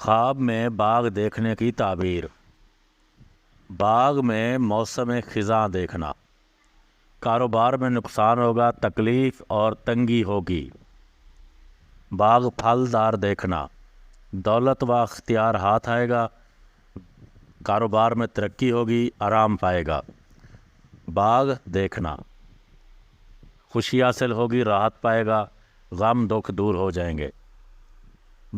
خواب میں باغ دیکھنے کی تعبیر۔ باغ میں موسم خزاں دیکھنا۔ کاروبار میں نقصان ہوگا، تکلیف اور تنگی ہوگی۔ باغ پھلدار دیکھنا، دولت و اختیار ہاتھ آئے گا، کاروبار میں ترقی ہوگی، آرام پائے گا۔ باغ دیکھنا، خوشی حاصل ہوگی، راحت پائے گا، غم دکھ دور ہو جائیں گے۔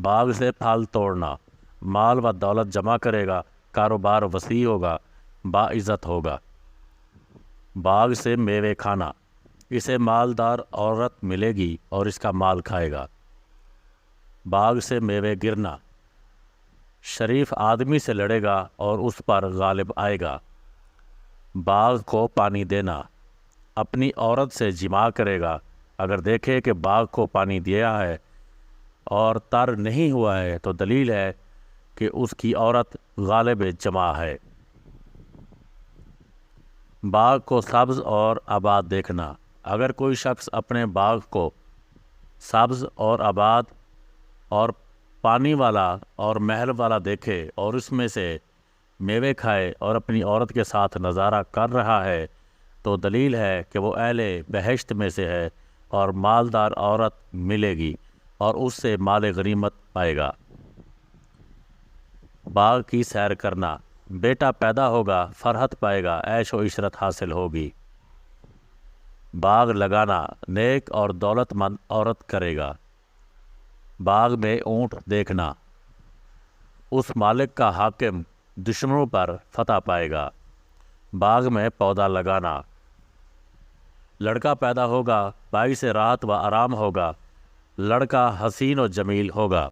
باغ سے پھل توڑنا، مال و دولت جمع کرے گا، کاروبار وسیع ہوگا، باعزت ہوگا۔ باغ سے میوے کھانا، اسے مالدار عورت ملے گی اور اس کا مال کھائے گا۔ باغ سے میوے گرنا، شریف آدمی سے لڑے گا اور اس پر غالب آئے گا۔ باغ کو پانی دینا، اپنی عورت سے جماع کرے گا، اگر دیکھے کہ باغ کو پانی دیا ہے اور تر نہیں ہوا ہے تو دلیل ہے کہ اس کی عورت غالب جماع ہے۔ باغ کو سبز اور آباد دیکھنا، اگر کوئی شخص اپنے باغ کو سبز اور آباد اور پانی والا اور محل والا دیکھے اور اس میں سے میوے کھائے اور اپنی عورت کے ساتھ نظارہ کر رہا ہے تو دلیل ہے کہ وہ اہل بہشت میں سے ہے اور مالدار عورت ملے گی اور اس سے مال غنیمت پائے گا۔ باغ کی سیر کرنا، بیٹا پیدا ہوگا، فرحت پائے گا، عیش و عشرت حاصل ہوگی۔ باغ لگانا، نیک اور دولت مند عورت کرے گا۔ باغ میں اونٹ دیکھنا، اس مالک کا حاکم دشمنوں پر فتح پائے گا۔ باغ میں پودا لگانا، لڑکا پیدا ہوگا، باعث راحت و آرام ہوگا، لڑکا حسین و جمیل ہوگا۔